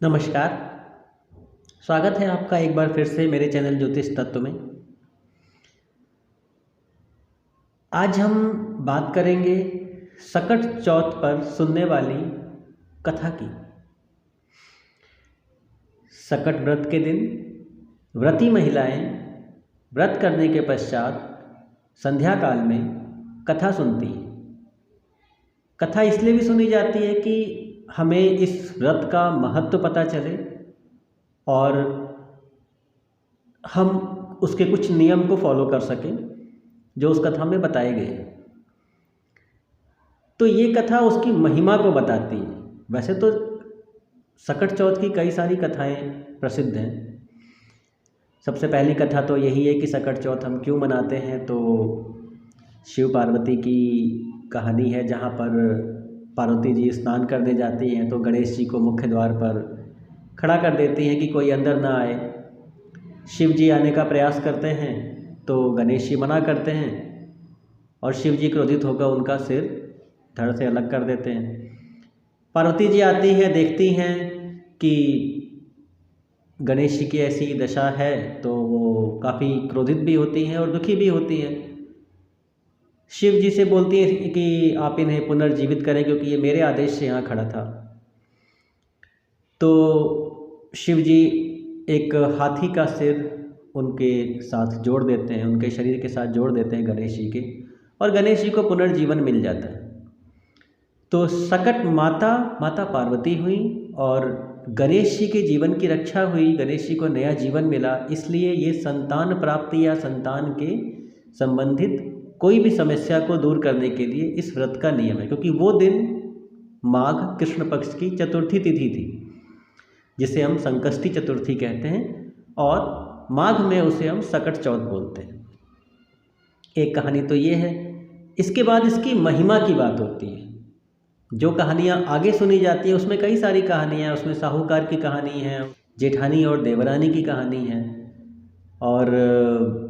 नमस्कार। स्वागत है आपका एक बार फिर से मेरे चैनल ज्योतिष तत्व में। आज हम बात करेंगे सकट चौथ पर सुनने वाली कथा की। सकट व्रत के दिन व्रती महिलाएं व्रत करने के पश्चात संध्या काल में कथा सुनती हैं। कथा इसलिए भी सुनी जाती है कि हमें इस व्रत का महत्व पता चले और हम उसके कुछ नियम को फॉलो कर सकें जो उस कथा में बताए गए हैं। तो ये कथा उसकी महिमा को बताती है। वैसे तो सकट चौथ की कई सारी कथाएं प्रसिद्ध हैं। सबसे पहली कथा तो यही है कि सकट चौथ हम क्यों मनाते हैं। तो शिव पार्वती की कहानी है, जहाँ पर पार्वती जी स्नान करने जाती हैं तो गणेश जी को मुख्य द्वार पर खड़ा कर देती हैं कि कोई अंदर ना आए। शिव जी आने का प्रयास करते हैं तो गणेश जी मना करते हैं और शिव जी क्रोधित होकर उनका सिर धड़ से अलग कर देते हैं। पार्वती जी आती हैं, देखती हैं कि गणेश जी की ऐसी दशा है तो वो काफ़ी क्रोधित भी होती हैं और दुखी भी होती हैं। शिव जी से बोलती हैं कि आप इन्हें पुनर्जीवित करें क्योंकि ये मेरे आदेश से यहाँ खड़ा था। तो शिव जी एक हाथी का सिर उनके साथ जोड़ देते हैं, उनके शरीर के साथ जोड़ देते हैं गणेश जी के, और गणेश जी को पुनर्जीवन मिल जाता है। तो सकट माता पार्वती हुई और गणेश जी के जीवन की रक्षा हुई, गणेश जी को नया जीवन मिला। इसलिए ये संतान प्राप्ति या संतान के संबंधित कोई भी समस्या को दूर करने के लिए इस व्रत का नियम है, क्योंकि वो दिन माघ कृष्ण पक्ष की चतुर्थी तिथि थी, जिसे हम संकष्टी चतुर्थी कहते हैं, और माघ में उसे हम सकट चौथ बोलते हैं। एक कहानी तो ये है। इसके बाद इसकी महिमा की बात होती है। जो कहानियाँ आगे सुनी जाती हैं उसमें कई सारी कहानियाँ, उसमें साहूकार की कहानी है, जेठानी और देवरानी की कहानी है, और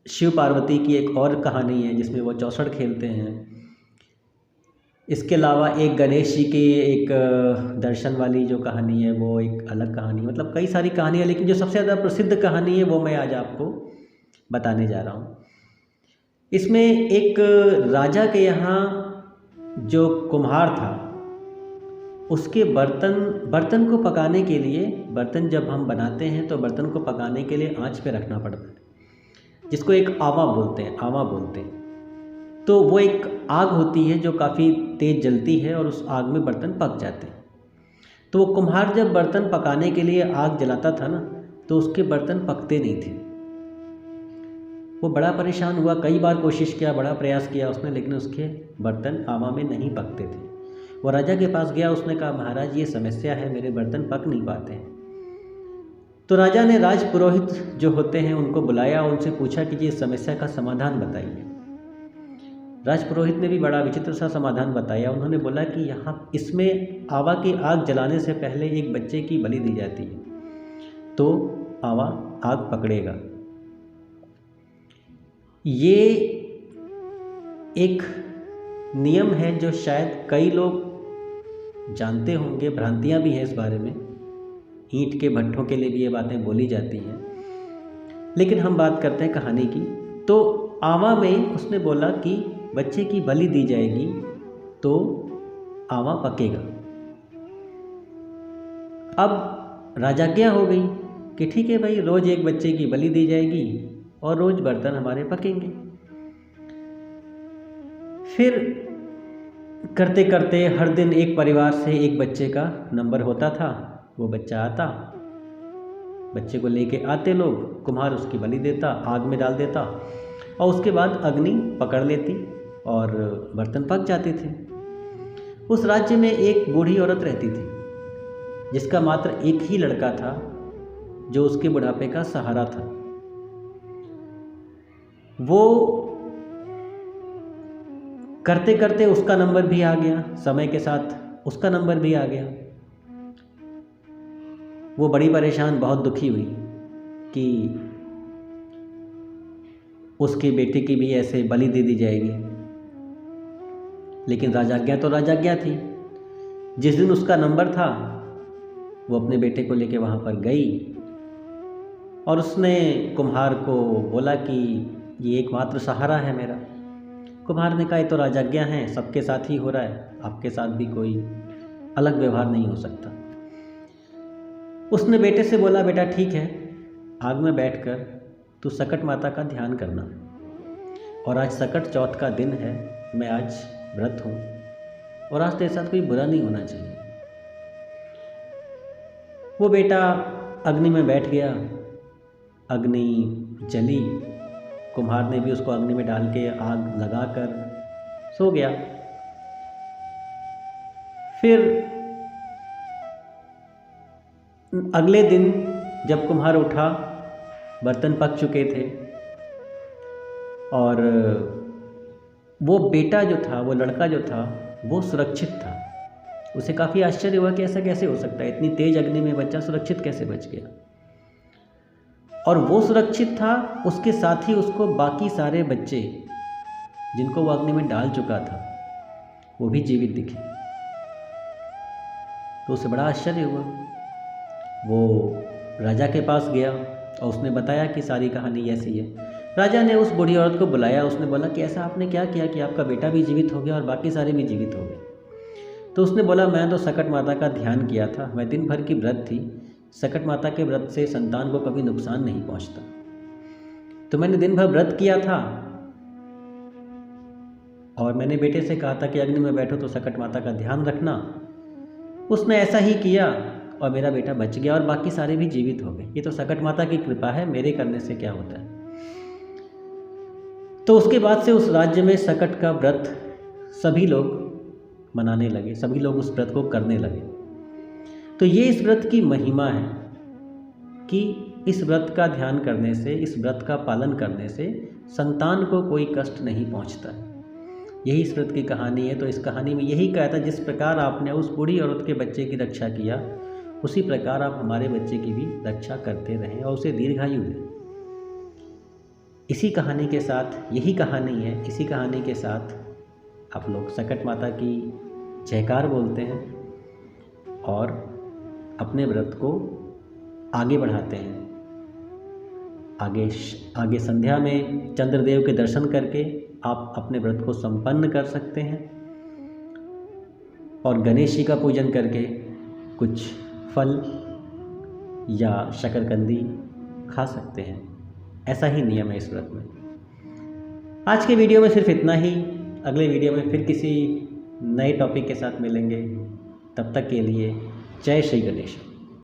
शिव पार्वती की एक और कहानी है जिसमें वो चौसड़ खेलते हैं। इसके अलावा एक गणेश जी के एक दर्शन वाली जो कहानी है वो एक अलग कहानी है। मतलब कई सारी कहानियाँ, लेकिन जो सबसे ज़्यादा प्रसिद्ध कहानी है वो मैं आज आपको बताने जा रहा हूँ। इसमें एक राजा के यहाँ जो कुम्हार था, उसके बर्तन को पकाने के लिए, बर्तन जब हम बनाते हैं तो बर्तन को पकाने के लिए आंच पे रखना पड़ता है, जिसको एक आवा बोलते हैं। तो वो एक आग होती है जो काफ़ी तेज़ जलती है और उस आग में बर्तन पक जाते हैं। तो वो कुम्हार जब बर्तन पकाने के लिए आग जलाता था ना, तो उसके बर्तन पकते नहीं थे। वो बड़ा परेशान हुआ, कई बार कोशिश किया, बड़ा प्रयास किया उसने, लेकिन उसके बर्तन आवा में नहीं पकते थे। वो राजा के पास गया, उसने कहा महाराज ये समस्या है, मेरे बर्तन पक नहीं पाते हैं। तो राजा ने राजपुरोहित जो होते हैं उनको बुलाया, उनसे पूछा कि जी इस समस्या का समाधान बताइए। राजपुरोहित ने भी बड़ा विचित्र सा समाधान बताया। उन्होंने बोला कि यहाँ इसमें आवा की आग जलाने से पहले एक बच्चे की बलि दी जाती है, तो आवा आग पकड़ेगा। ये एक नियम है जो शायद कई लोग जानते होंगे, भ्रांतियाँ भी हैं इस बारे में। ईंट के भट्ठों के लिए भी ये बातें बोली जाती हैं, लेकिन हम बात करते हैं कहानी की। तो आवा में उसने बोला कि बच्चे की बलि दी जाएगी तो आवा पकेगा। अब राजाज्ञा हो गई कि ठीक है भाई, रोज़ एक बच्चे की बलि दी जाएगी और रोज़ बर्तन हमारे पकेंगे। फिर करते करते हर दिन एक परिवार से एक बच्चे का नंबर होता था। वो बच्चा आता, बच्चे को लेके आते लोग, कुम्हार उसकी बलि देता, आग में डाल देता, और उसके बाद अग्नि पकड़ लेती और बर्तन पक जाते थे। उस राज्य में एक बूढ़ी औरत रहती थी जिसका मात्र एक ही लड़का था जो उसके बुढ़ापे का सहारा था। वो करते करते उसका नंबर भी आ गया, समय के साथ उसका नंबर भी आ गया। वो बड़ी परेशान, बहुत दुखी हुई कि उसके बेटे की भी ऐसे बलि दे दी जाएगी। लेकिन राजाज्ञा तो राजाज्ञा थी। जिस दिन उसका नंबर था वो अपने बेटे को लेके वहाँ पर गई और उसने कुम्हार को बोला कि ये एकमात्र सहारा है मेरा। कुम्हार ने कहा, ये तो राजाज्ञा है, सबके साथ ही हो रहा है, आपके साथ भी कोई अलग व्यवहार नहीं हो सकता। उसने बेटे से बोला, बेटा ठीक है, आग में बैठकर तू सकट माता का ध्यान करना, और आज सकट चौथ का दिन है, मैं आज व्रत हूँ और आज तेरे साथ कोई बुरा नहीं होना चाहिए। वो बेटा अग्नि में बैठ गया, अग्नि जली, कुम्हार ने भी उसको अग्नि में डाल के आग लगाकर सो गया। फिर अगले दिन जब कुम्हार उठा, बर्तन पक चुके थे और वो बेटा जो था, वो लड़का जो था, वो सुरक्षित था। उसे काफ़ी आश्चर्य हुआ कि ऐसा कैसे हो सकता है, इतनी तेज अग्नि में बच्चा सुरक्षित कैसे बच गया। और वो सुरक्षित था, उसके साथ ही उसको बाकी सारे बच्चे जिनको वो अग्नि में डाल चुका था वो भी जीवित दिखे। तो उसे बड़ा आश्चर्य हुआ। वो राजा के पास गया और उसने बताया कि सारी कहानी ऐसी है। राजा ने उस बूढ़ी औरत को बुलाया, उसने बोला कि ऐसा आपने क्या किया कि आपका बेटा भी जीवित हो गया और बाकी सारे भी जीवित हो गए। तो उसने बोला, मैं तो सकट माता का ध्यान किया था, मैं दिन भर की व्रत थी, सकट माता के व्रत से संतान को कभी नुकसान नहीं पहुंचता, तो मैंने दिन भर व्रत किया था और मैंने बेटे से कहा था कि अग्नि में बैठो तो सकट माता का ध्यान रखना। उसने ऐसा ही किया और मेरा बेटा बच गया और बाकी सारे भी जीवित हो गए। ये तो सकट माता की कृपा है, मेरे करने से क्या होता है। तो उसके बाद से उस राज्य में सकट का व्रत सभी लोग मनाने लगे, सभी लोग उस व्रत को करने लगे। तो ये इस व्रत की महिमा है कि इस व्रत का ध्यान करने से, इस व्रत का पालन करने से संतान को कोई कष्ट नहीं पहुंचता है। यही इस व्रत की कहानी है। तो इस कहानी में यही कहा था, जिस प्रकार आपने उस बूढ़ी औरत के बच्चे की रक्षा किया, उसी प्रकार आप हमारे बच्चे की भी रक्षा करते रहें और उसे दीर्घायु दें। इसी कहानी के साथ, यही कहानी है, इसी कहानी के साथ आप लोग सकट माता की जयकार बोलते हैं और अपने व्रत को आगे बढ़ाते हैं। आगे संध्या में चंद्रदेव के दर्शन करके आप अपने व्रत को संपन्न कर सकते हैं और गणेश जी का पूजन करके कुछ फल या शकरकंदी खा सकते हैं। ऐसा ही नियम है इस व्रत में। आज के वीडियो में सिर्फ इतना ही। अगले वीडियो में फिर किसी नए टॉपिक के साथ मिलेंगे। तब तक के लिए जय श्री गणेश।